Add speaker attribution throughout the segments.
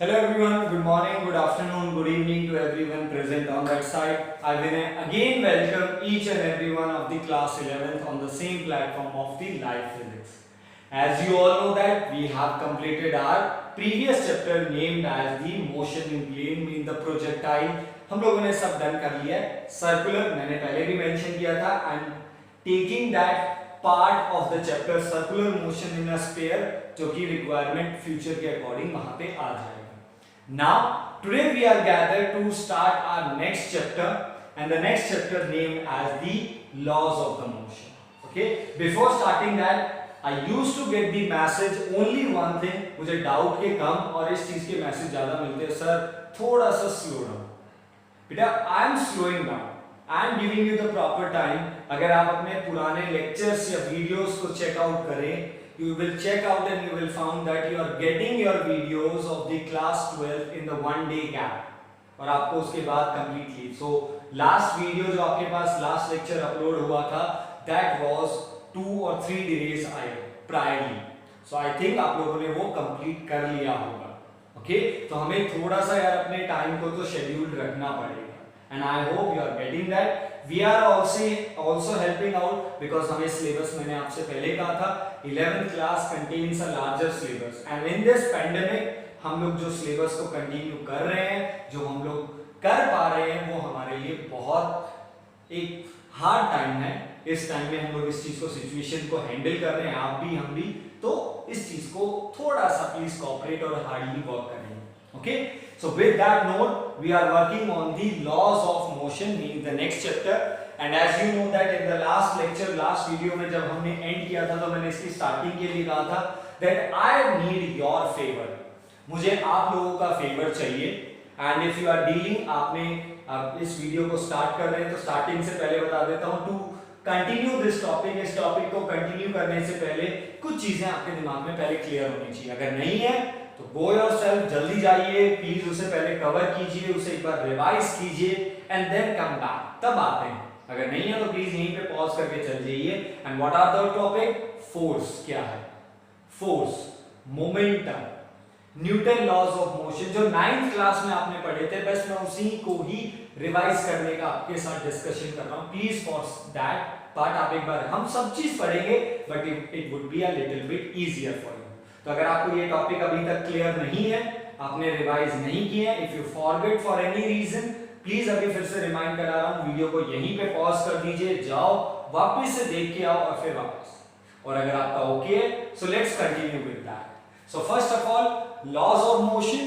Speaker 1: Hello everyone, good morning, good afternoon, good evening to everyone present on that side. I will again welcome each and every one of the class 11th on the same platform of the life physics. As you all know that we have completed our previous chapter named as the motion in plane mean the projectile. हम लोगों ने सब done कर लिया है. Circular मैंने पहले भी मेंशन किया था and taking that part of the chapter circular motion in a sphere जो कि requirement future के according वहाँ पे आ जाएगा. Now, today we are gathered to start our next chapter, and the next chapter named as the laws of the motion. Okay. Before starting that, I used to get the message only one thing. मुझे doubt के कम और इस चीज के message ज़्यादा मिलते हैं sir थोड़ा सा slow down. बेटा I am slowing down. I am giving you the proper time. अगर आप अपने पुराने lectures या videos को check out करें, you will check out and you will found that you are getting your videos of the class 12 in the one day gap और आपको उसके बाद completely so last video जो आपके पास last lecture upload हुआ था that was 2 or 3 days priorly so I think आप लोगों ने वो complete कर लिया होगा okay तो हमें थोड़ा सा यार अपने time को तो scheduled रखना पड़ेगा and I hope you are getting that. We are also helping out because हमें syllabus मैंने आपसे पहले कहा था 11th class contains a larger syllabus and in this pandemic हम लोग जो syllabus को continue कर रहे हैं जो हम लोग कर पा रहे हैं वो हमारे लिए बहुत एक hard time है. इस टाइम में हम लोग इस चीज को सिचुएशन को हैंडल कर रहे हैं आप भी हम भी तो इस चीज को थोड़ा सा प्लीज कोऑपरेट और हार्डली वर्क करेंगे. Okay, so with that note, we are working on the laws of motion, meaning the next chapter. And as you know that in the last lecture, last video में जब हमने end किया था तो मैंने इसकी starting के लिए कहा था that I need your favor. मुझे आप लोगों का favor चाहिए. And if you are dealing, आपने इस video को start कर रहे हैं तो starting से पहले बता देता हूँ to continue this topic, इस topic को continue करने से पहले कुछ चीजें आपके दिमाग में पहले clear होनी चाहिए. अगर नहीं है तो गो योरसेल्फ जल्दी जाइए प्लीज उसे पहले कवर कीजिए उसे एक बार रिवाइज कीजिए एंड देन कम बैक तब आते हैं. अगर नहीं है तो प्लीज यहीं पे पॉज करके चल जाइए. And what are the topic force क्या है force momentum Newton laws of motion जो 9th क्लास में आपने पढ़े थे बस मैं उसी को ही रिवाइज करने का आपके साथ डिस्कशन कर रहा हूं. प्लीज फॉर दैट पार्ट आप एक बार हम सब चीज पढ़ेंगे but it would be a little bit easier for you. तो अगर आपको ये टॉपिक अभी तक क्लियर नहीं है आपने रिवाइज नहीं किया if you forget for any reason please अभी फिर से रिमाइंड करा रहा हूं वीडियो को यहीं पे पॉज कर दीजिए जाओ वापस से देख के आओ और फिर वापस और अगर आपका ओके है so let's continue with that. So first of all laws of motion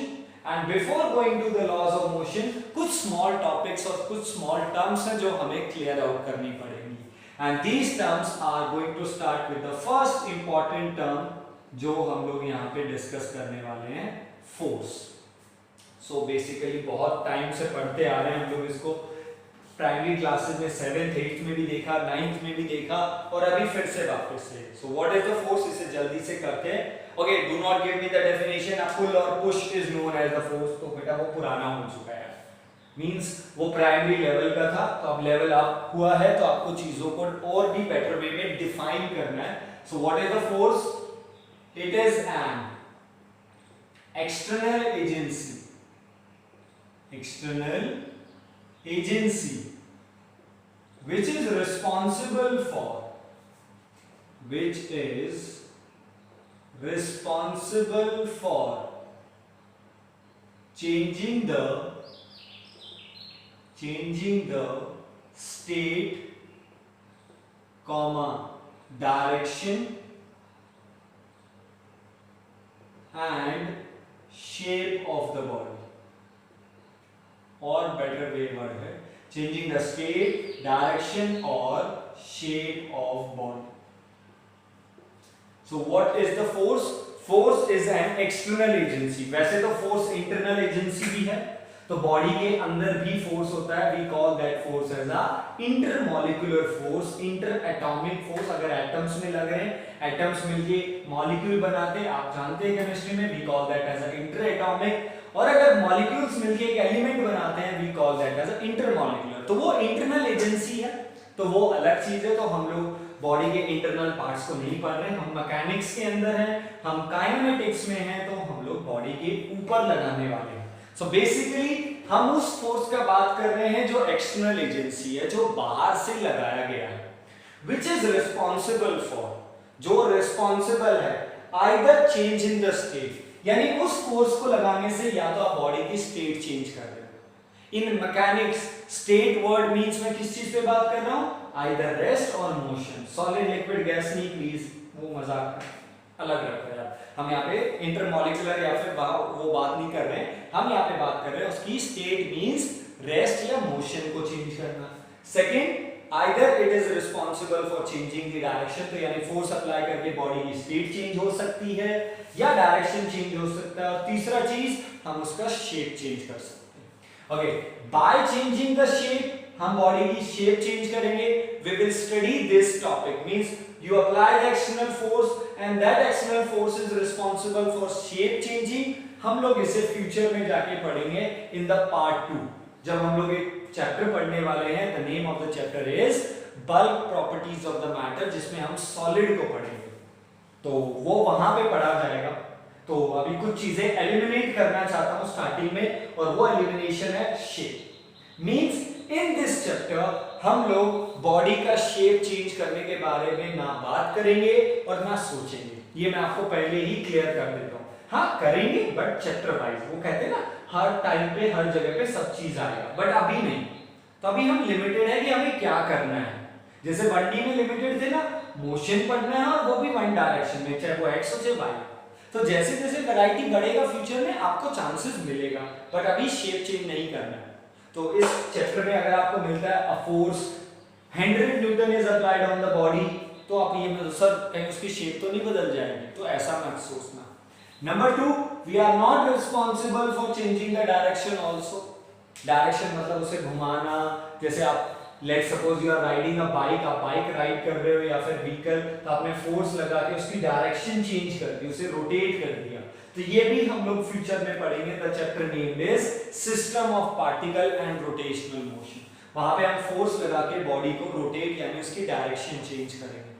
Speaker 1: and before going to the laws of motion कुछ स्मॉल टॉपिक्स और कुछ स्मॉल टर्म्स हैं जो हमें क्लियर आउट करनी पड़ेंगी and these terms are going to start with the first important term जो हम लोग यहाँ पे डिस्कस करने वाले हैं फोर्स. सो बेसिकली बहुत टाइम से पढ़ते आ रहे हैं हम लोग इसको प्राइमरी क्लासेस में 7th 8th में भी देखा 9th में भी देखा और अभी फिर से वापस से. So what is the force इसे जल्दी से करते हैं. Okay do not give me the definition. A pull और push is known as the force तो बेटा वो पुराना हो चुका है मींस वो प्राइमरी लेवल का था तो अब लेवल अप हुआ है तो आपको चीजों को और भी बेटर वे में डिफाइन करना है. सो what is the force. It is an external agency which is responsible for changing the state, direction and shape of the body. और better way word है changing the state, direction or shape of body. So what is the force? Force is an external agency. वैसे तो force internal agency भी है तो body के अंदर भी फोर्स होता है. We call that force as a intermolecular force, inter atomic force. अगर एटम्स में लग रहे हैं एटम्स मिलके मॉलिक्यूल बनाते हैं आप जानते हैं केमिस्ट्री में we call that as a inter atomic. और अगर मॉलिक्यूल्स मिलके एक एलिमेंट बनाते हैं we call that as a intermolecular. तो वो इंटरनल एजेंसी है तो वो अलग चीज है. तो हम लोग बॉडी के इंटरनल पार्ट्स को नहीं पढ़ रहे हैं. हम मैकेनिक्स के अंदर हैं हम काइनेमेटिक्स में हैं तो हम लोग बॉडी के ऊपर लगाने वाले हैं। सो बेसिकली हम उस फोर्स का बात कर रहे हैं जो एक्सटर्नल एजेंसी है, जो बाहर से लगाया गया है, विच इज रिस्पॉन्सिबल फॉर, जो रिस्पॉन्सिबल है either change in the state, यानी उस फोर्स को लगाने से या तो आप बॉडी की स्टेट चेंज कर रहे हो। इन मैकेनिक्स स्टेट वर्ड मींस मैं किस चीज पे बात कर रहा हूं, आइदर रेस्ट और मोशन। सॉलिड लिक्विड गैस नहीं, प्लीज वो मजाक अलग रखो यार, हम यहाँ पे इंटरमॉलिक्यूलर या फिर वो बात नहीं कर रहे हैं, हम यहाँ पे बात कर रहे हैं उसकी स्टेट मींस रेस्ट या मोशन को चेंज करना। Second, either it is responsible for changing the direction, तो यानी फोर्स अप्लाई करके बॉडी की स्टेट चेंज हो सकती है या डायरेक्शन चेंज हो सकता है। और तीसरा चीज, हम उसका शेप चेंज कर सकते हैं। Okay, by changing the shape हम बॉडी की शेप चेंज करेंगे। We will study this topic, means you apply the external force and that external force is responsible for shape changing। हम लोग इसे फ्यूचर में जाके पढ़ेंगे in the part 2, जब हम लोग एक चैप्टर पढ़ने वाले हैं। the name of the chapter is bulk properties of the matter, जिसमें हम सॉलिड को पढ़ेंगे, तो वो वहां पे पढ़ा जाएगा। तो अभी कुछ चीजें एलिमिनेट करना चाहता हूं स्टार्टिंग में, और वो एलिमिनेशन है shape. Means in this chapter हम लोग बॉडी का शेप चेंज करने के बारे में ना बात करेंगे और ना सोचेंगे, ये मैं आपको पहले ही क्लियर कर देता हूं। हाँ करेंगे बट चैप्टर वाइज, वो कहते हैं ना हर टाइम पे हर जगह पे सब चीज आएगा, बट अभी नहीं। तो अभी हम लिमिटेड है कि हमें क्या करना है। जैसे 1D में लिमिटेड थे ना, मोशन पढ़ना है और वो भी वन डायरेक्शन में, चाहे वो एक्स हो चाहे वाई। तो जैसे जैसे वैरायटी बढ़ेगा फ्यूचर में आपको चांसेस मिलेगा, बट अभी शेप चेंज नहीं करना है। तो इस चैप्टर में अगर आपको मिलता है a force 100 Newton is applied on the body, तो आप ये मतलब सर कहीं उसकी शेप तो नहीं बदल जाएगी, तो ऐसा मत सोचना। Number 2, we are not responsible for changing the direction also. Direction मतलब उसे घुमाना, जैसे आप let's suppose you are riding a bike, आप बाइक राइड कर रहे हो या फिर व्हीकल, तो आपने फोर्स लगा के उसकी डायरेक्शन चेंज कर दी, उसे रोटेट कर दिया, तो ये भी हम लोग फ्यूचर में पढ़ेंगे। The chapter named is system of particle and rotational motion. वहां पे हम फोर्स लगा के बॉडी को रोटेट यानी उसकी डायरेक्शन चेंज करेंगे।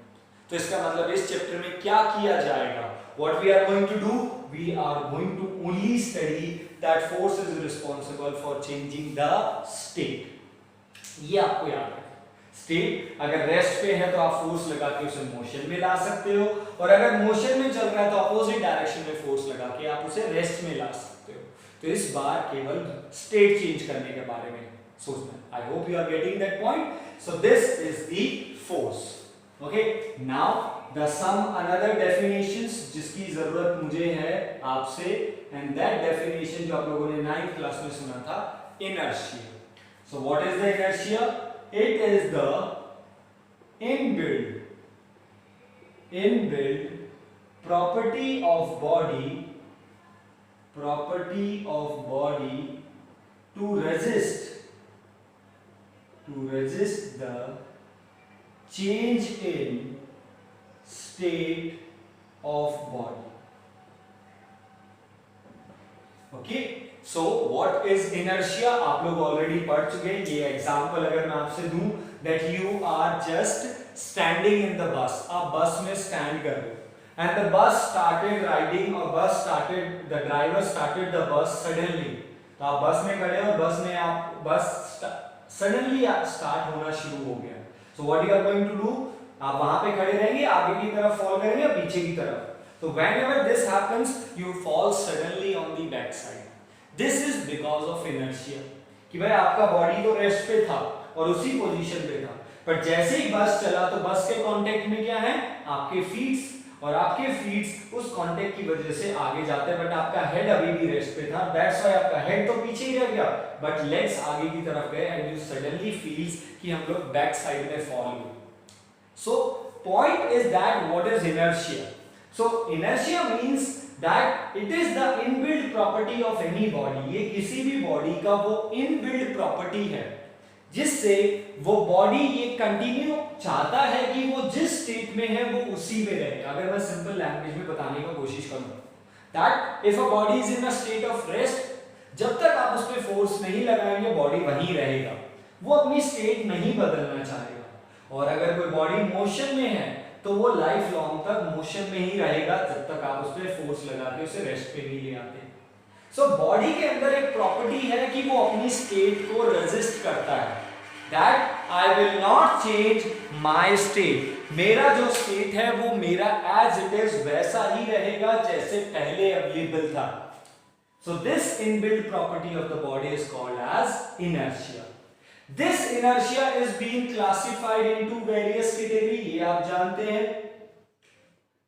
Speaker 1: तो इसका मतलब इस चैप्टर में क्या किया जाएगा, what we are going to do, we are going to only study that force is responsible for changing the state. ये आपको याद है, स्टेट अगर रेस्ट पे है तो आप फोर्स लगा के उसे मोशन में ला सकते हो, और अगर मोशन में चल रहा है तो अपोजिट डायरेक्शन में फोर्स लगा के आप उसे रेस्ट में ला सकते हो। तो इस बार केवल स्टेट चेंज करने के बारे में सोचना। I hope you are getting that point. So this is the force. Okay, now the some another definitions जिसकी जरूरत मुझे है आपसे, एंड दैट डेफिनेशन जो आप लोगों ने 9th क्लास में सुना था, inertia. So what is the inertia? It is the inbuilt property of body to resist the change in state of body. Okay, so what is inertia? आप लोग already पढ़ चुके हैं। ये एग्जांपल अगर मैं आपसे दूं, that you are just standing in the bus, आप बस में स्टैंड कर रहे हो and the bus started riding, or the driver started the bus suddenly। तो आप बस में खड़े हो, बस सडनली स्टार्ट होना शुरू हो गया। so what you are going to do, आप वहां पे खड़े रहेंगे, आगे की तरफ फॉल करेंगे, पीछे की तरफ। So whenever this happens, you fall suddenly on the back side. This is because of inertia। कि भाई आपका बॉडी तो रेस्ट पे था और उसी पोजीशन पे था, पर जैसे ही बस चला तो बस के कांटेक्ट में क्या है, आपके फीट्स, और आपके फीट्स उस कांटेक्ट की वजह से आगे जाते हैं, बट आपका हेड अभी भी रेस्ट पे था। दैट्स व्हाई आपका हेड तो पीछे ही रह गया, बट लेग्स आगे की तरफ गए, एंड यू सडनली फील्स कि हम लोग बैक साइड में फॉल हुए। So point is that what is inertia? So inertia means that it is the inbuilt property of any body। ये किसी भी बॉडी का वो inbuilt property है जिससे वो बॉडी ये कंटिन्यू चाहता है कि वो जिस स्टेट में है वो उसी में रहे। अगर मैं सिंपल लैंग्वेज में बताने की कोशिश करूं, that if a body is in a state of rest, जब तक आप उस पे फोर्स नहीं लगाएंगे बॉडी वहीं रहेगा, वो अपनी स्टेट नहीं बदलना चाहेगा। और अगर कोई बॉडी मोशन में है तो वो लाइफ लॉन्ग तक मोशन में ही रहेगा जब तक आप उस पे फोर्स लगा के उसे रेस्ट पे नहीं ले आते। सो बॉडी के अंदर एक प्रॉपर्टी है कि वो अपनी स्टेट को रेजिस्ट करता है, that I will not change my state. मेरा जो स्टेट है वो मेरा एज इट इज वैसा ही रहेगा जैसे पहले अवेलेबल था। So this inbuilt property of the body is called as inertia. This inertia is being classified into various category, ये आप जानते हैं।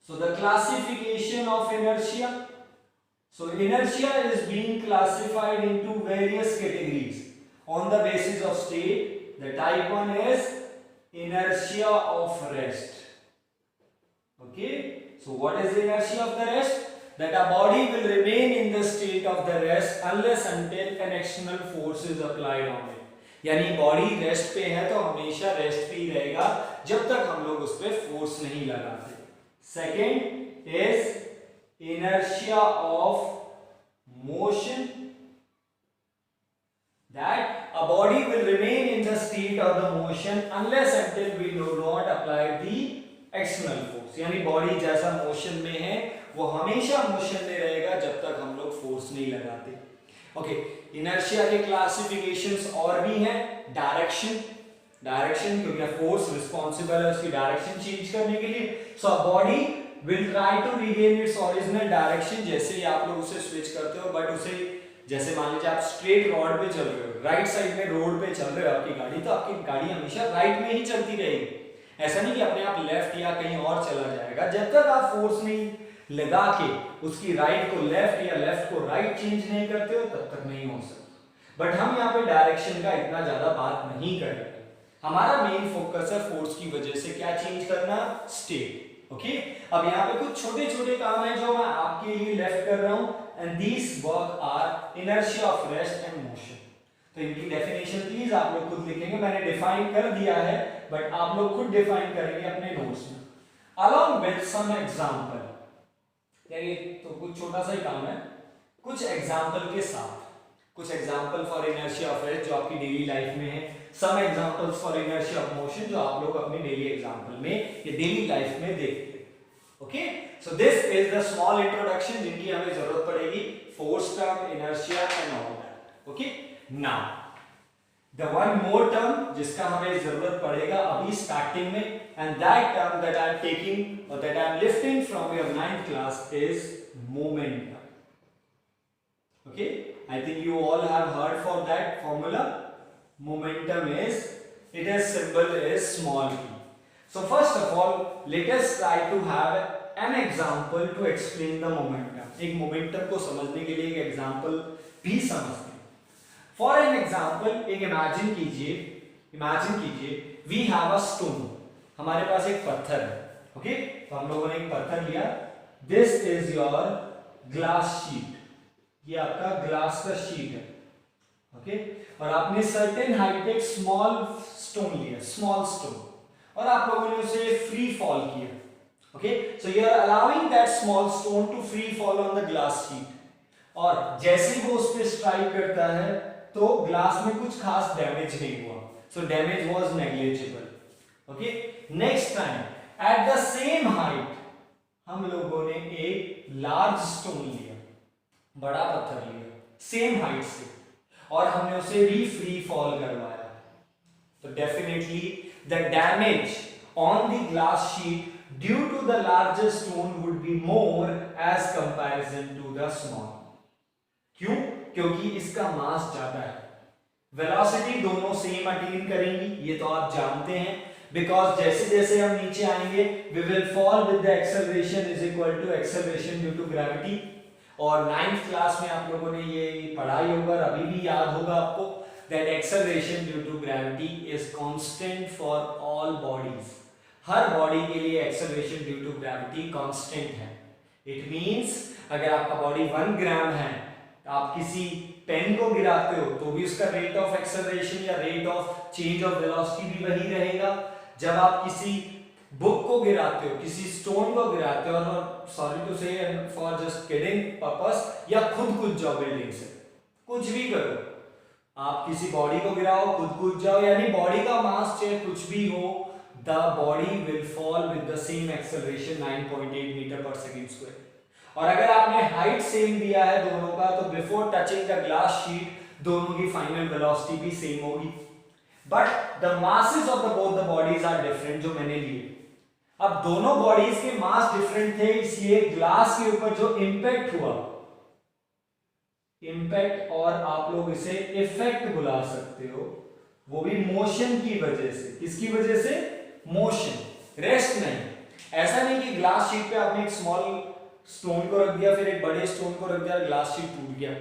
Speaker 1: So the classification of inertia, so inertia is being classified into various categories on the basis of state. The type 1 is inertia of rest. Okay, so what is the inertia of the rest? That a body will remain in the state of the rest unless until an external force is applied on it. यानी body rest पे है तो हमेशा rest पे ही रहेगा जब तक हम लोग उस पर फोर्स नहीं लगाते। Second is inertia of motion, that a body will remain in the state of the motion unless until we do not apply the external force। यानी बॉडी जैसा मोशन में है वो हमेशा मोशन में रहेगा जब तक हम लोग फोर्स नहीं लगाते। ओके, इनर्शिया के क्लासिफिकेशंस और भी हैं। डायरेक्शन क्योंकि फोर्स रिस्पॉन्सिबल है उसकी डायरेक्शन चेंज करने के लिए। So a body will try to regain its original direction। जैसे ही आप लोग उसे स्विच करते हो, बट उसे जैसे मान लीजिए आप स्ट्रेट रोड पे चल रहे हो, राइट साइड में रोड पे चल रहे हो आपकी गाड़ी, तो आपकी गाड़ी हमेशा राइट में ही चलती रहेगी। ऐसा नहीं कि अपने आप लेफ्ट या कहीं और चला जाएगा। जब तक आप फोर्स नहीं लगा के उसकी राइट को लेफ्ट या लेफ्ट को राइट चेंज नहीं करते हो तब तक नहीं हो सकता। बट हम यहाँ पे डायरेक्शन का इतना ज्यादा बात नहीं करेंगे। हमारा मेन फोकस है फोर्स की वजह से क्या चेंज करना, स्टेट। ओके, अब यहाँ पे कुछ छोटे छोटे काम है जो मैं आपके लिए लेफ्ट कर रहा हूं, and these work are inertia of rest and motion. तो इनकी डेफिनेशन प्लीज आप लोग खुद लिखेंगे, मैंने डिफाइन कर दिया है बट आप लोग खुद डिफाइन करेंगे अपने नोट्स में अलॉन्ग विद सम एग्जांपल। यानी तो कुछ छोटा सा ही काम है, कुछ एग्जांपल के साथ, कुछ example for inertia of rest जो आपकी डेली लाइफ में है, some examples for inertia of motion जो आप लोग अपने डेली एग्जांपल में या डेली लाइफ में देखते हैं। Okay, so this is the small introduction जिनकी हमें जरूरत पड़ेगी, force term, inertia and all that. Okay, now the one more term जिसका हमें जरूरत पड़ेगा अभी स्टार्टिंग में, and that term that I am taking और that I am lifting from your 9th class is momentum. Okay, I think you all have heard for that formula. Momentum is, its symbol is small p. So first of all, let us try to have an example to explain the momentum. एक momentum को समझने के लिए एक example भी समझते हैं। For an example, एक imagine कीजिए, we have a stone. हमारे पास एक पत्थर है। Okay, तो हम लोगों ने एक पत्थर लिया। This is your glass sheet. ये आपका ग्लास का शीट है। ओके, और आपने सर्टेन हाइट पे एक स्मॉल स्टोन लिया, स्मॉल स्टोन, और आप लोगों ने उसे फ्री फॉल किया। Okay, so you are allowing that small stone to free fall on the glass sheet, और जैसे वो उस पे स्ट्राइक करता है तो ग्लास में कुछ खास डैमेज नहीं हुआ, so damage was negligible. Okay, next time at the same height हम लोगों ने एक लार्ज स्टोन लिया, बड़ा पत्थर लिया सेम हाइट से, और हमने उसे भी फ्री फॉल करवाया, तो definitely the damage on the glass sheet due to the larger stone would be more as comparison to the small. क्यों? क्योंकि इसका मास ज्यादा है, वेलोसिटी दोनों सेम अटेन करेंगी, ये तो आप जानते हैं, बिकॉज जैसे जैसे हम नीचे आएंगे we will fall with the acceleration is equal to acceleration due to gravity. और 9th क्लास में आप लोगों ने ये पढ़ाई होगा, अभी भी याद होगा आपको, that acceleration due to gravity is constant for all bodies. हर बॉडी के लिए acceleration due to gravity constant है। इट मींस अगर आपका बॉडी 1 ग्राम है, आप किसी पेन को गिराते हो तो भी उसका रेट ऑफ एक्सेलरेशन या rate of change of velocity भी वही रहेगा। जब आप किसी बुक को गिराते हो, किसी स्टोन को गिराते हो, और सॉरी टू से फॉर जस्ट किडिंग पर्पस, या खुद कूद जाओ बिल्डिंग से, कुछ भी करो, आप किसी बॉडी को गिराओ, खुद कूद जाओ, यानी बॉडी का मास चाहे कुछ भी हो, the body will fall with the same acceleration 9.8 metre per second square. और अगर आपने हाइट सेम दिया है दोनों का, तो before touching the glass sheet दोनों की फाइनल वेलोसिटी भी सेम होगी, but the masses of the both the bodies are different जो मैंने लिए। अब दोनों बॉडीज के मास डिफरेंट थे, इसलिए ग्लास के ऊपर जो इंपैक्ट हुआ, इंपैक्ट और आप लोग इसे इफेक्ट बुला सकते हो, वो भी मोशन की वजह से। किसकी वजह से? मोशन, रेस्ट नहीं। ऐसा नहीं कि ग्लास शीट पे आपने एक स्मॉल स्टोन को रख दिया, फिर एक बड़े स्टोन को रख दिया, ग्लास शीट टूट गया।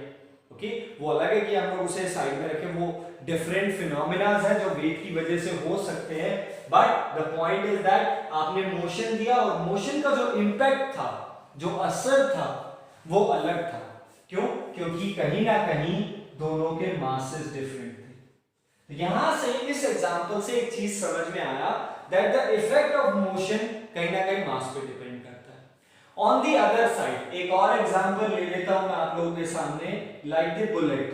Speaker 1: ओके, वो अलग है कि हम लोग उसे साइड में रखें, वो डिफरेंट फिनोमिनाज है जो वेट की वजह से हो सकते हैं, but the point is that आपने मोशन दिया और मोशन का जो इंपैक्ट था, जो असर था, वो अलग था। क्यों? क्योंकि कहीं ना कहीं दोनों के मासेस डिफरेंट थे। यहां से इस एग्जांपल से एक चीज समझ में आया that the effect of motion कहीं ना कहीं मास पे डिपेंड करता है। ऑन द अदर साइड एक और एग्जांपल ले लेता हूं मैं आप लोगों के सामने, like the bullet.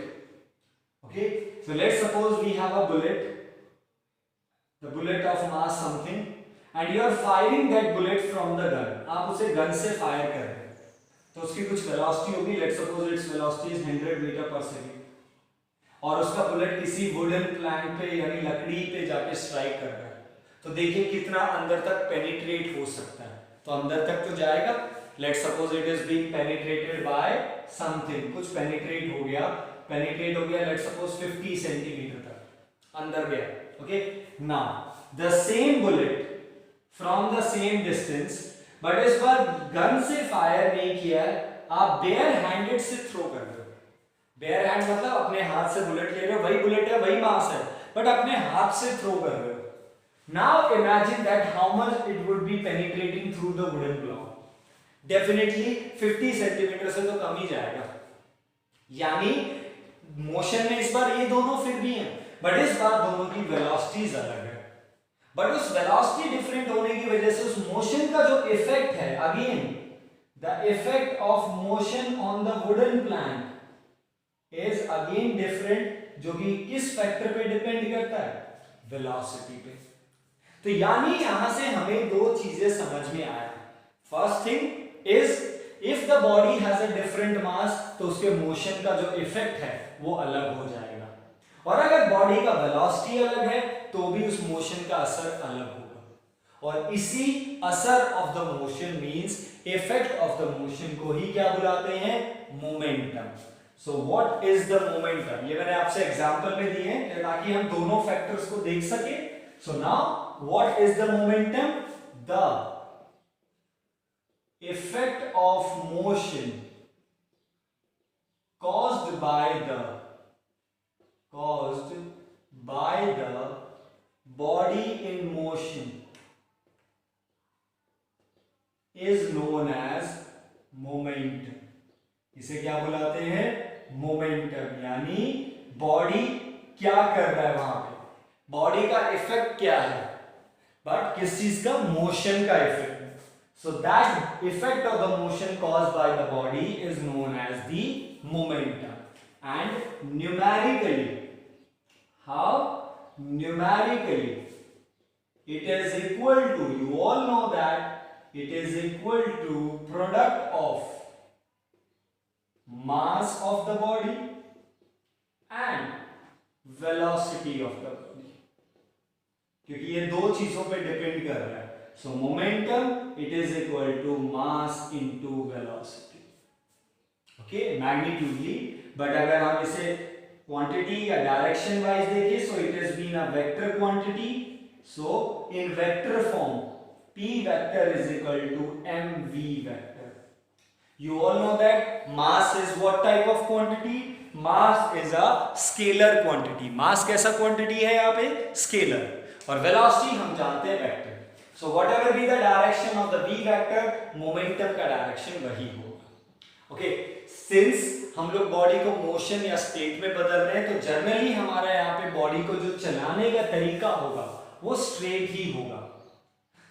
Speaker 1: Okay, so let's suppose we have a bullet, the bullet of mass something, and you are firing that bullet from the gun. आप उसे गन से फायर कर रहे हैं, तो उसकी कुछ वेलोसिटी होगी, let's suppose its velocity is 100 metre per second, और उसका बुलेट किसी वुडन प्लैंक पे यानी लकड़ी पे जाके स्ट्राइक कर रहा है, तो देखिए कितना अंदर तक पेनिट्रेट हो सकता है। तो अंदर तक तो जाएगा, let's suppose it is being penetrated by something, कुछ पेनिट्रेट हो गया, लेट्स सपोज 50 सेंटीमीटर तक अंदर गया। Okay, now the same bullet from the same distance, but इस बार गन से फायर नहीं किया है, आप बेयर हैंडेड से थ्रो कर रहे हो। बेयर हैंड मतलब अपने हाथ से बुलेट ले रहे हो, वही बुलेट है, वही मास है, बट अपने हाथ से थ्रो कर रहे हो। Now imagine that how much it would be penetrating through the wooden block. Definitely 50 centimetre से तो कम ही जाएगा। यानी मोशन में इस बार ये दोनों फिर भी हैं, बट इस बार दोनों की वेलोसिटीज अलग है। बट उस वेलोसिटी डिफरेंट होने की वजह से उस मोशन का जो इफेक्ट है, again the effect of motion on the wooden plank is again different, जो कि किस फैक्टर पे डिपेंड करता है? वेलोसिटी पे। तो यानी यहां से हमें दो चीजें समझ में आया। First thing is if the body has a different mass, तो उसके मोशन का जो इफेक्ट है वो अलग हो जाएगा, और अगर बॉडी का वेलोसिटी अलग है तो भी उस मोशन का असर अलग होगा। और इसी असर of the motion means effect of the motion को ही क्या बुलाते हैं? Momentum. So what is the momentum? ये मैंने आपसे एग्जांपल में दिए हैं ताकि हम दोनों फैक्टर्स को देख सके। So now what is the momentum? The effect of motion caused by the body in motion is known as momentum. इसे क्या बुलाते हैं? मोमेंटम। यानी बॉडी क्या कर रहा है वहां पे, बॉडी का इफेक्ट क्या है, बट किस चीज का? मोशन का effect. So that effect of the motion caused by the body is known as the momentum. And numerically, how? Numerically, it is equal to, you all know that it is equal to product of mass of the body and velocity of the body. क्योंकि ये दो चीजों पे depend कर रहा है। So momentum, it is equal to mass into velocity. Okay, magnitudely. But अगर हम इसे quantity या direction wise देखें, so it has been a vector quantity. So in vector form, P vector is equal to mv vector. You all know that mass is what type of quantity? Mass is a scalar quantity. Mass कैसा quantity है यहाँ पे? Scalar. और velocity हम जानते हैं vector. So whatever be the direction of the v vector, momentum का direction वही होगा। Okay, since हम लोग बॉडी को मोशन या स्टेट में बदल रहे हैं, तो जनरली हमारा यहाँ पे बॉडी को जो चलाने का तरीका होगा वो स्ट्रेट ही होगा।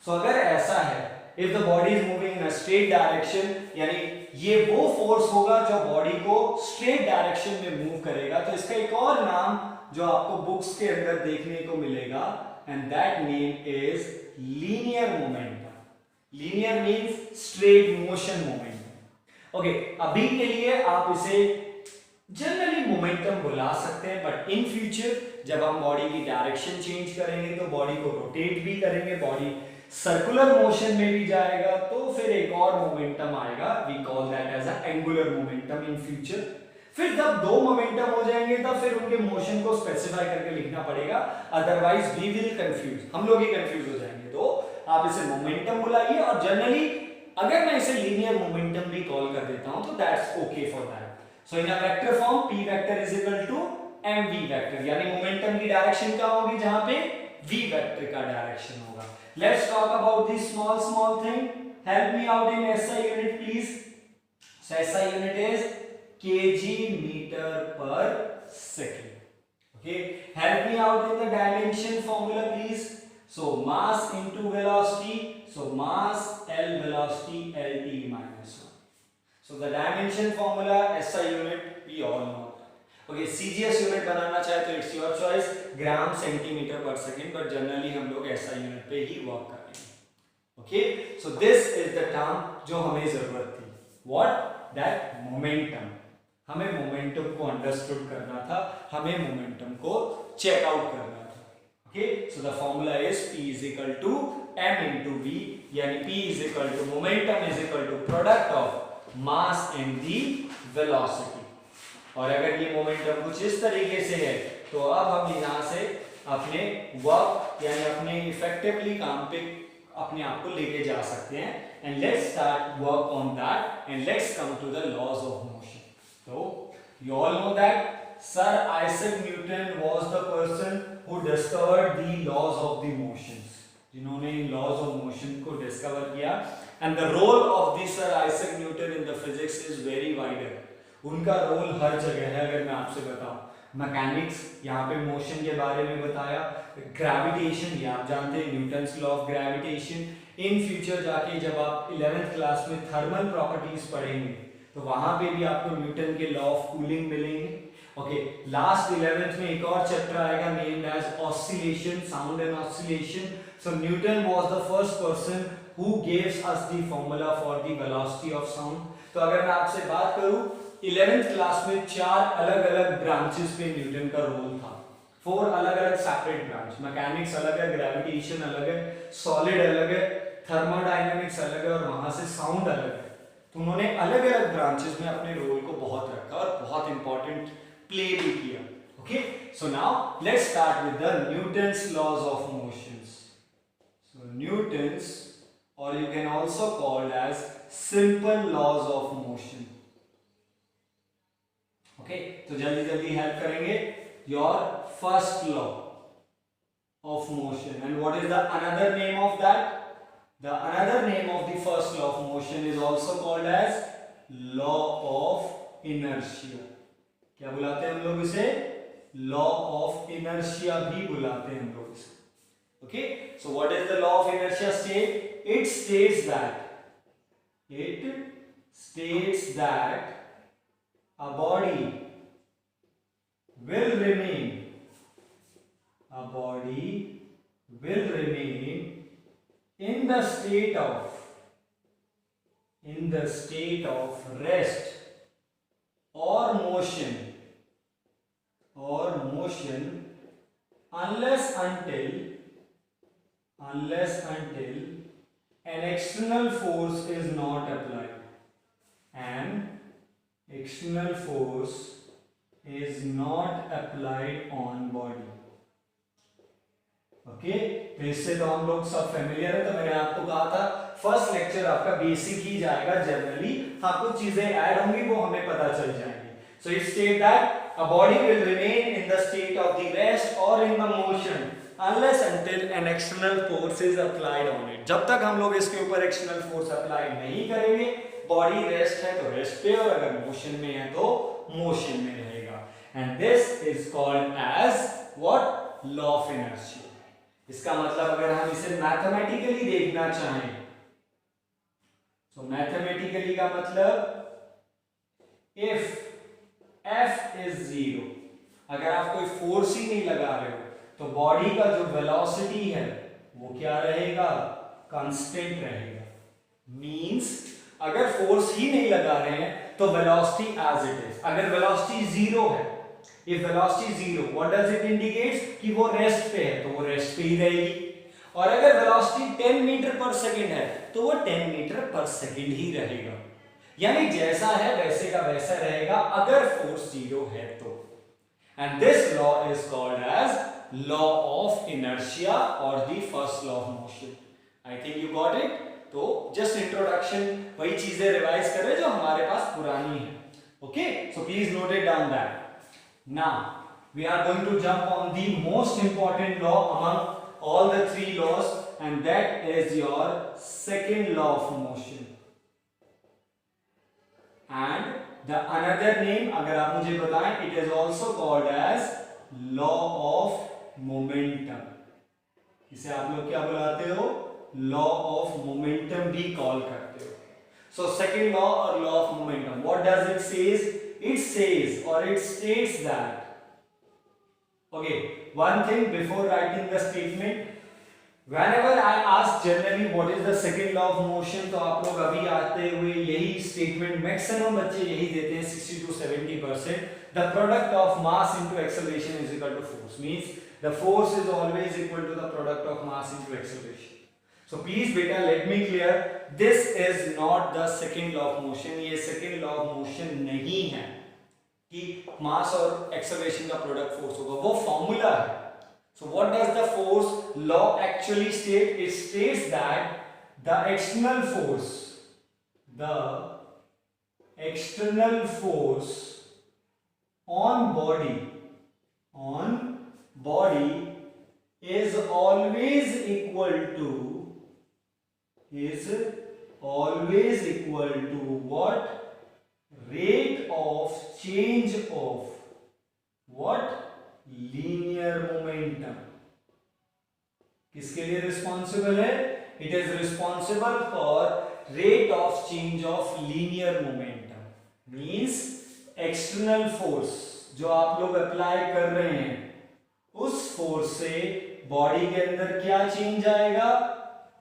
Speaker 1: So अगर ऐसा है, if the body is moving in a straight direction, यानी ये वो फोर्स होगा जो बॉडी को स्ट्रेट डायरेक्शन में मूव करेगा। तो इसका एक और नाम जो आपको बुक्स के अंदर देखने को मिलेगा, and that name is linear momentum. Linear means straight motion momentum. Okay, अभी के लिए आप इसे जनरली मोमेंटम बुला सकते हैं, बट इन फ्यूचर जब हम बॉडी की डायरेक्शन चेंज करेंगे तो बॉडी को रोटेट भी करेंगे, बॉडी सर्कुलर मोशन में भी जाएगा, तो फिर एक और मोमेंटम आएगा, we call that as a angular momentum in future. फिर जब दो मोमेंटम हो जाएंगे तब फिर उनके मोशन को स्पेसिफाई करके लिखना पड़ेगा, अदरवाइज वी विल कंफ्यूज, हम लोग ही कंफ्यूज हो जाएंगे। तो आप इसे मोमेंटम बुलाइए, और जनरली अगर मैं इसे लीनियर मोमेंटम भी कॉल कर देता हूं तो that's okay for that. So in a vector form p vector is equal to mv vector, यानी मोमेंटम की डायरेक्शन क्या होगी, जहां पे v वेक्टर का डायरेक्शन होगा। Let's talk about this small thing, help me out in SI unit please. So SI unit is kg meter per second. Okay, help me out in the dimension formula please. So mass into velocity, so mass L velocity LT minus 1. So the dimension formula SI unit we all know. Okay, CGS unit बनाना चाहे तो it's your choice, gram centimetre पर second, but generally हम लोग SI unit पे ही work करेंगे। Okay, so this is the term जो हमें जरूरत थी, what, that momentum। हमें मोमेंटम को अंडरस्टूड करना था, हमें मोमेंटम को चेक आउट करना था। Okay, so the formula is P is equal to m into v, यानी P is equal to momentum is equal to product of mass and the velocity. और अगर ये मोमेंटम कुछ इस तरीके से है तो अब हम यहाँ से अपने वर्क यानी अपने इफेक्टिवली काम पे अपने आप को लेके जा सकते हैं। And let's start work on that and let's come to the laws of motion. So you all know that Sir Isaac Newton was the person who discovered the laws of the motions, जिन्होंने इन laws of motion को discover किया। And the role of the Sir Isaac Newton in the physics is very wider। उनका role हर जगह है। अगर मैं आपसे बताऊं, मैकेनिक्स, यहाँ पे मोशन के बारे में बताया, ग्रेविटेशन, ये आप जानते हैं Newton's law of gravitation. In future जाके जब आप 11th क्लास में थर्मल प्रॉपर्टीज पढ़ेंगे तो वहां पे भी आपको न्यूटन के लॉ ऑफ कूलिंग मिलेंगे। ओके, लास्ट 11th में एक और चैप्टर आएगा named as oscillation, sound and oscillation. So Newton was the first person who gives us the formula for the velocity of sound. तो अगर मैं आपसे बात करूं, 11th क्लास में 4 अलग अलग ब्रांचेस पे न्यूटन का रोल था, 4 अलग अलग सेपरेट ब्रांच। मैकेनिक्स अलग है, ग्रेविटेशन अलग है, सॉलिड अलग है, थर्मोडायनेमिक्स अलग है, और वहां से साउंड अलग है। तो उन्होंने अलग अलग ब्रांचेस में अपने रोल को बहुत रखा और बहुत इंपॉर्टेंट प्ले भी किया। Okay, so now let's start with the Newton's laws of motions. So Newton's, और you can also called as simple laws of motion. Okay, तो जल्दी जल्दी हेल्प करेंगे। Your first law of motion, and what is the another name of that? The another name of the first law of motion is also called as law of inertia। क्या बुलाते हैं हम लोग इसे? law of inertia भी बुलाते हैं हम लोग इसे। Okay, so what is the law of inertia state? It states that a body will remain in the state of rest or motion unless until an external force is not applied. An external force is not applied on body। Okay, तो इससे तो हम लोग सब familiar है। तो मैंने आपको कहा था फर्स्ट लेक्चर आपका बेसिक ही जाएगा, जनरली हाँ कुछ चीजें ऐड होंगी वो हमें पता चल जाएंगी। So it state that a body will remain in the state of the rest और in the motion unless until an external force is applied on it। जब तक हम लोग इसके ऊपर एक्सटर्नल फोर्स अप्लाई नहीं करेंगे, बॉडी रेस्ट है तो रेस्ट पे, और अगर मोशन में है तो मोशन में रहेगा। And this is called as what? Law of inertia. इसका मतलब अगर हम इसे मैथमेटिकली देखना चाहें, तो मैथमेटिकली का मतलब इफ F इज 0, अगर आप कोई फोर्स ही नहीं लगा रहे हो तो बॉडी का जो वेलोसिटी है वो क्या रहेगा? कांस्टेंट रहेगा। मींस अगर फोर्स ही नहीं लगा रहे हैं तो वेलोसिटी एज इट इज, अगर वेलोसिटी जीरो है, if velocity zero, what does it indicates कि वो रेस्ट पे है, तो वो रेस्ट पे ही रहेगी। और अगर वेलोसिटी 10 मीटर पर सेकंड है तो वो 10 मीटर पर सेकंड ही रहेगा, यानी जैसा है वैसे का वैसा रहेगा अगर फोर्स जीरो है तो। And this law is called as law of inertia और the first law of motion. I think you got it. तो जस्ट इंट्रोडक्शन, वही चीजें रिवाइज कर रहे जो हमारे पास पुरानी है। Okay, so please note it down that. Now we are going to jump on the most important law among all the three laws, and that is your second law of motion. And the another name, अगर आप मुझे बताएं, it is also called as law of momentum. इसे आप लोग क्या बुलाते हो? law of momentum भी कॉल करते हो। So second law or law of momentum, what does it says? It says or it states that, okay, one thing before writing the statement, whenever I ask generally what is the second law of motion, तो आप लोग अभी आते हुए यही statement maximum बच्चे यही देते हैं 60 to 70%, the product of mass into acceleration is equal to force, means the force is always equal to the product of mass into acceleration. So please beta let me clear, this is not the second law of motion, ये second law of motion नहीं है कि मास और acceleration का product force होगा, वो formula है। So what does the force law actually state? It states that the external force on body is always equal to what? Rate of change of what? Linear momentum. किसके लिए responsible है? It is responsible for rate of change of linear momentum. Means external force जो आप लोग apply कर रहे हैं, उस फोर्स से बॉडी के अंदर क्या चेंज आएगा?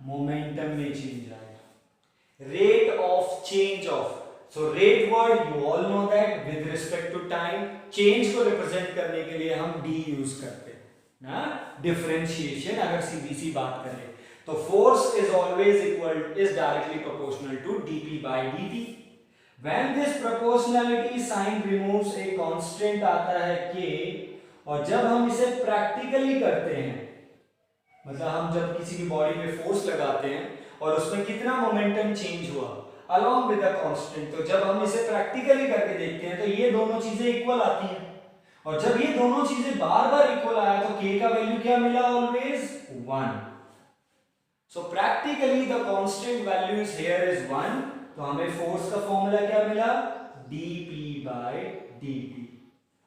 Speaker 1: मोमेंटम में चेंज आएगा। Rate of change of, so rate word you all know that with respect to time, change को represent करने के लिए हम d यूज करते हैं ना, differentiation अगर सीधी सी बात करें तो force is directly proportional to dp by dt. When this proportionality sign removes a constant आता है k, और जब हम इसे प्रैक्टिकली करते हैं, मतलब हम जब किसी की बॉडी पे फोर्स लगाते हैं और उसमें कितना मोमेंटम चेंज हुआ along with the constant, तो जब हम इसे प्रैक्टिकली करके देखते हैं तो ये दोनों चीजें इक्वल आती हैं, और जब ये दोनों चीजें बार बार इक्वल आया तो k का वैल्यू क्या मिला? Always 1. So practically the constant value is here is 1, तो हमें फोर्स का फॉर्मूला क्या मिला? dp by dt.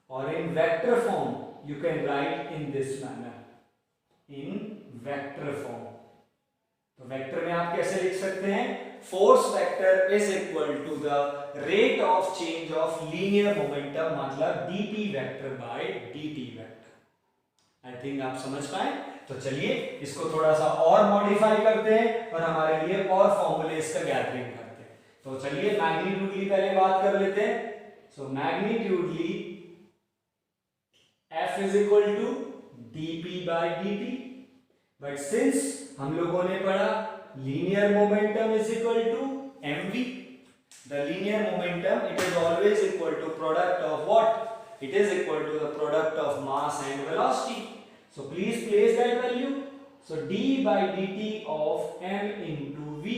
Speaker 1: और in vector form you can write in this manner, in vector form. तो वेक्टर में आप कैसे लिख सकते हैं? Force vector is equal to the rate of change of linear momentum, मतलब dp vector by dt vector. I think आप समझ पाए। तो चलिए इसको थोड़ा सा और मॉडिफाई करते हैं और हमारे लिए और फॉर्मूले इसका गैदरिंग करते हैं। तो चलिए मैग्नीट्यूडली पहले बात कर लेते हैं। सो मैग्नीट्यूडली F is equal to dp by dt, but since हम लोगों ने पढ़ा linear momentum is equal to mv, the linear momentum it is always equal to product of what? It is equal to the product of mass and velocity. So please place that value. So d by dt of m into v.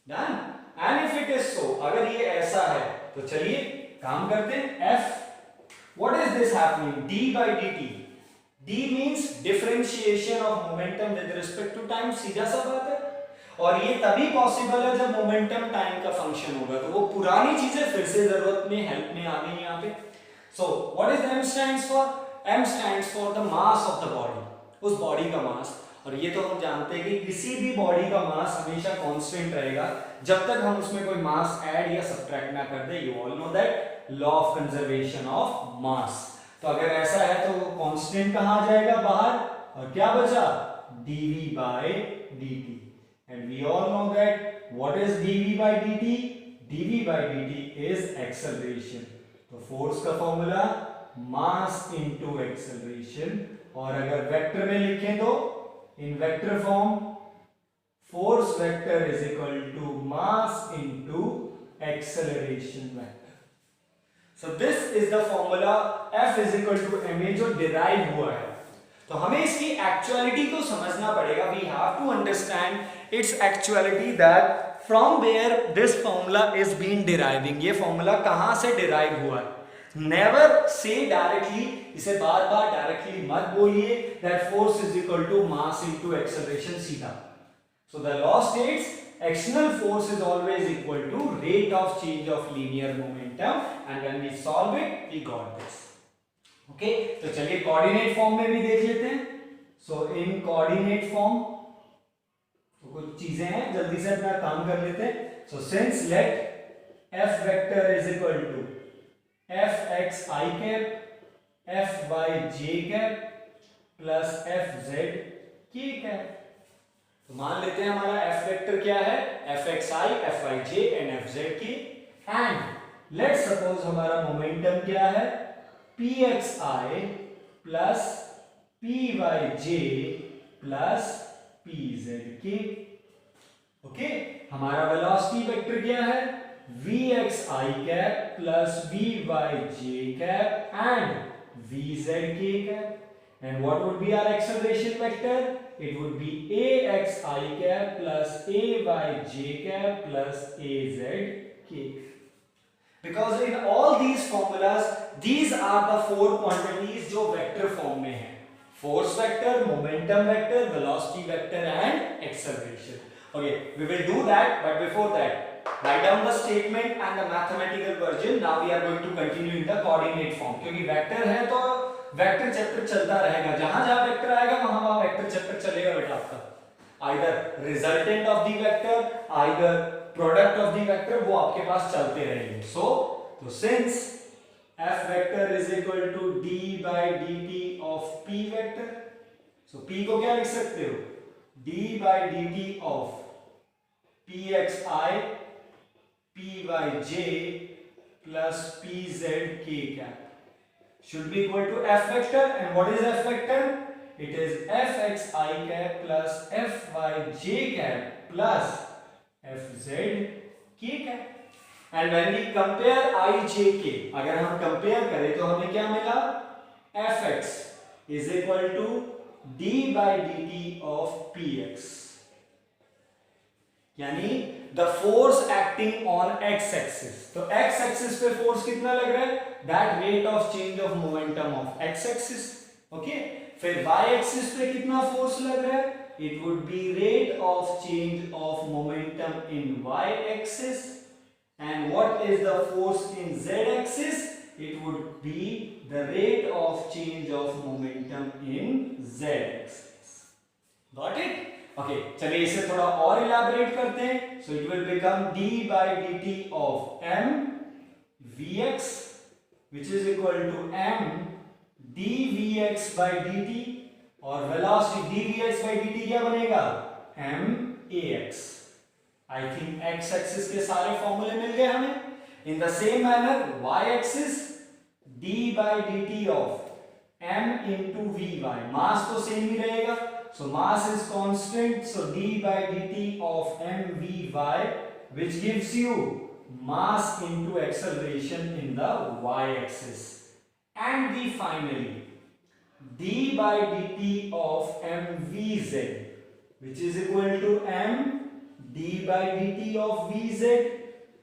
Speaker 1: Done. And if it is so, अगर ये ऐसा है तो चलिए काम करते हैं। F, what is this happening? d by dt. d means differentiation of momentum with respect to time, सीधा सा बात है। और ये तभी पॉसिबल है जब मोमेंटम टाइम का फंक्शन होगा, तो वो पुरानी चीजें फिर से जरूरत में हेल्प में आ गई यहाँ पे। सो what is m stands for? m stands for the mass of the body, उस बॉडी का मास। और ये तो हम जानते हैं कि किसी भी बॉडी का मास हमेशा कांस्टेंट रहेगा जब तक हम उसमें कोई मास ऐड या सब्ट्रैक्ट ना कर दे। You all know that law of conservation of mass. तो अगर ऐसा है तो वो कांस्टेंट कहां जाएगा? बाहर। और क्या बचा? dv by dt, and we all know that what is dv by dt? dv by dt is acceleration. तो फोर्स का फॉर्मूला मास इनटू एक्सेलरेशन, और अगर वेक्टर में लिखें तो in vector form force vector is equal to mass into acceleration vector. So this is the formula F is equal to ma जो derive हुआ है। तो हमें इसकी एक्चुअलिटी को समझना पड़ेगा। We have to understand its actuality that from where this formula is been deriving. ये फॉर्मूला कहां से डिराइव हुआ है। नेवर से डायरेक्टली, इसे बार बार डायरेक्टली मत बोलिए that force is equal to mass into acceleration सीधा। So the law states external force is always equal to rate of change of linear momentum, and when we solve it we got this. Okay, तो चलिए coordinate form में भी देख लेते हैं। सो इन coordinate form तो कुछ चीजें हैं, जल्दी से अपना काम कर लेते हैं। So since let f vector is equal to fx i cap fy j cap plus fz k cap. तो मान लेते हैं हमारा f वेक्टर क्या है, fxi, fyj and fzk, and let's suppose हमारा मोमेंटम क्या है, pxi plus pyj plus pzk। Okay, हमारा वेलोसिटी वेक्टर क्या है, vxi cap plus vyj cap and vzk cap. And what would be our acceleration vector? It would be axi cap plus ayj cap plus azk. Because in all these formulas, these are the four quantities जो vector form में हैं. Force vector, momentum vector, velocity vector and acceleration. Okay, we will do that, but before that, write down the statement and the mathematical version. Now we are going to continue in the coordinate form. क्योंकि vector है तो vector chapter चलता रहेगा, जहां जहां vector आएगा वहां वहां वेक्टर चैप्टर चलेगा बेटा आपका। Either resultant of the vector, either product of the vector, वो आपके पास चलते रहेंगे। तो since f vector is equal to d by dt of p vector, so p को क्या लिख सकते हो, d by dt of pxi pyj plus pzk cap should be equal to f vector, and what is f vector? It is fxi cap plus fyj cap plus fzk cap. And when we compare ijk, अगर हम compare करें तो हमें क्या मिला, fx is equal to d by dt of px, यानी the force acting on x axis। तो x axis पे फोर्स कितना लग रहा है, that rate of change of momentum of x axis। Okay, फिर y axis पे कितना फोर्स लग रहा है, it would be rate of change of momentum in y axis, and what is the force in z axis, it would be the rate of change of momentum in z axis। Got it? Okay, चलिए इसे थोड़ा और elaborate करते हैं। So it will become d by dt of m vx which is equal to m dvx by dt, और velocity dvx by dt क्या बनेगा, m ax। I think x axis के सारे फॉर्मूले मिल गए हमें। In the same manner y axis d by dt of m into vy, mass तो सेम ही रहेगा, so mass is constant, so d by dt of mvy, which gives you mass into acceleration in the y-axis, and the finally d by dt of mvz, which is equal to m d by dt of vz,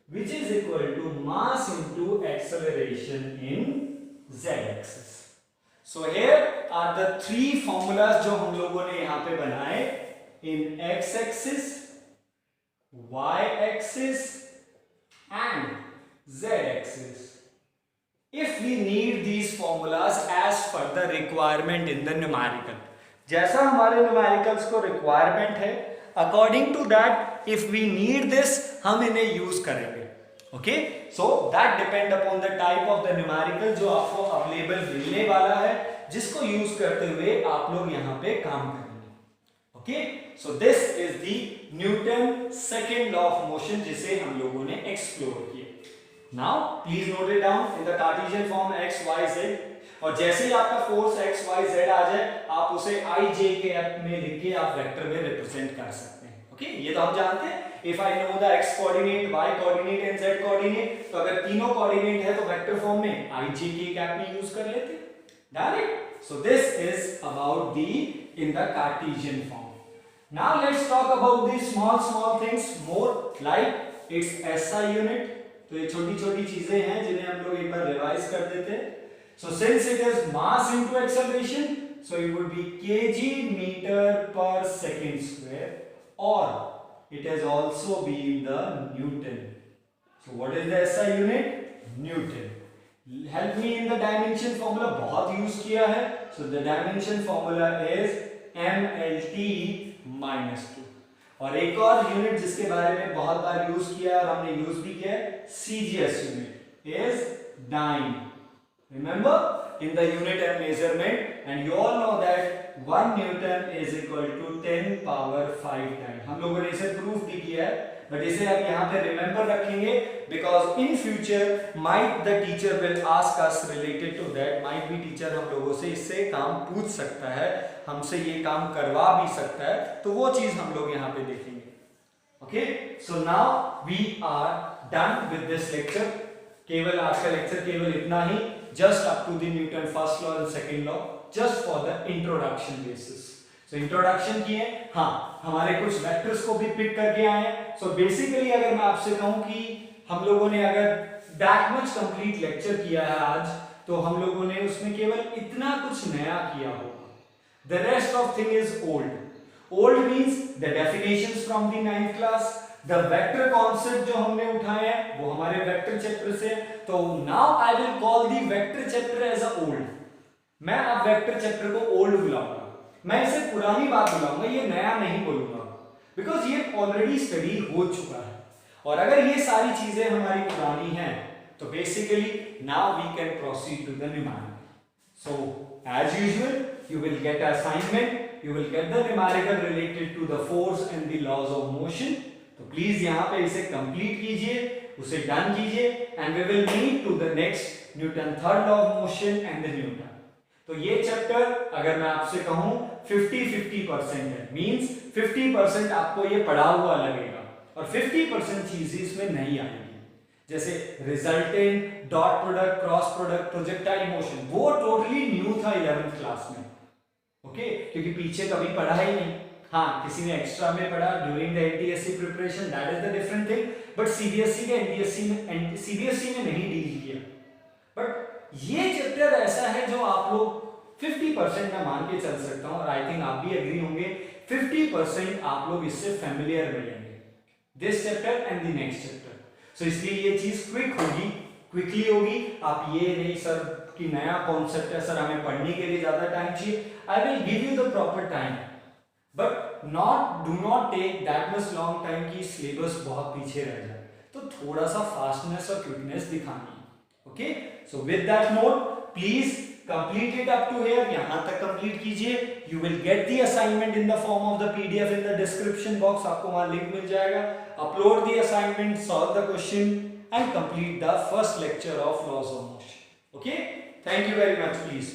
Speaker 1: which is equal to mass into acceleration in z-axis। So here are the three formulas जो हम लोगों ने यहाँ पे बनाए in x axis, y axis and z axis। If we need these formulas as per the requirement in the numerical, जैसा हमारे numericals को requirement है, according to that if we need this हम इन्हें use करेंगे। Okay, so that depend upon the type of the numerical जो आपको available मिलने वाला है, जिसको यूज करते हुए आप लोग यहाँ पे काम करेंगे। Okay, so this is the Newton second law of motion जिसे हम लोगों ने एक्सप्लोर किया. Now please note it down in the Cartesian form x y z, और जैसे ही आपका फोर्स x y z आ जाए आप उसे i j के ऐप में लिख के आप वेक्टर में रिप्रेजेंट कर सकते हैं. ओके, ये तो हम जानते हैं. If I know the x coordinate, y coordinate and z coordinate, तो अगर तीनों कोऑर्डिनेट है तो वेक्टर फॉर्म में i j के ऐप में यूज कर लेते हैं. Direct. So this is about the in the Cartesian form. Now let's talk about the small things more like it's SI unit. तो ये छोटी छोटी चीजें हैं जिन्हें हम लोग एक बार रिवाइज कर देते हैं. So since it is mass into acceleration, so it would be kg meter per second square, or it has also been the Newton. So what is the SI unit? Newton. Help me in the dimension formula. बहुत use किया है. So the dimension formula is mLT minus 2. और एक और unit जिसके बारे में बहुत बार यूज किया और हमने यूज भी किया है, CGS unit is dyne. Remember in the unit and measurement, and you all know that 1 Newton is equal to 10 power 5 dyne. हम लोगों ने इसे प्रूफ भी किया है, बट इसे आप यहाँ पे रिमेंबर रखेंगे because in future might the teacher will ask us related to that. might be teacher हम लोगों से इससे काम पूछ सकता है, हमसे ये काम करवा भी सकता है, तो वो चीज हम लोग यहाँ पे देखेंगे. Okay, so now we are done with this lecture. केवल आज का लेक्चर केवल इतना ही. Just up to the Newton first law and second law, just for the introduction basis. So introduction किए, हाँ हमारे कुछ वेक्टर्स को भी पिक करके आए. So basically अगर मैं आपसे कहूँ कि हम लोगों ने अगर that much complete लेक्चर किया है आज, तो हम लोगों ने उसमें केवल इतना कुछ नया किया होगा. The rest of thing is old. Old means the definitions from the 9th class. The vector concept जो हमने उठाए हैं वो हमारे वेक्टर चैप्टर से. तो now I will call the vector chapter as a old. मैं अब वेक्टर चैप्टर को ओल्ड बुलाऊंगा. मैं इसे पुरानी बात बुलाऊंगा, ये नया नहीं बोलूंगा, बिकॉज ये ऑलरेडी स्टडी हो चुका है. और अगर ये सारी चीजें हमारी पुरानी हैं तो basically now we can proceed to the numerical. So as usual you will get assignment, you will get the numerical related to the force and the laws of motion. तो प्लीज यहाँ पे इसे कंप्लीट कीजिए, उसे done कीजिए, and we will meet to the next Newton third law of motion and the Newton. तो ये chapter अगर मैं आपसे कहूँ 50-50% है, मींस 50% आपको ये पढ़ा हुआ लगेगा और 50% चीजें इसमें नहीं आएगी. जैसे resultant, dot product, cross product, projectile motion, वो टोटली न्यू था 11th क्लास में. ओके, क्योंकि पीछे कभी पढ़ा ही नहीं. हाँ, किसी ने एक्स्ट्रा में पढ़ा during the NTSC preparation, that is the different thing, but CBSE के सीबीएसई में नहीं डील किया. बट ये चैप्टर ऐसा है जो आप लोग 50% मैं मान के चल सकता हूं, और आई थिंक आप भी एग्री होंगे, 50% आप लोग इससे फेमिलियर मिलेंगे, this chapter and the next chapter. So इसलिए ये चीज क्विकली होगी. आप ये नहीं सर कि नया कॉन्सेप्ट है सर हमें पढ़ने के लिए ज्यादा टाइम चाहिए, I will give you the proper time, but do not take that much long time कि सिलेबस बहुत पीछे रह जाए. तो थोड़ा सा फास्टनेस और क्विकनेस दिखानी है. Okay, so with that note please complete it up to here. यहां तक कंप्लीट कीजिए. You will get the assignment in the form of the PDF in the description box. आपको वहां लिंक मिल जाएगा. Upload the assignment, solve the question and complete the first lecture of laws of motion. Okay, thank you very much. Please.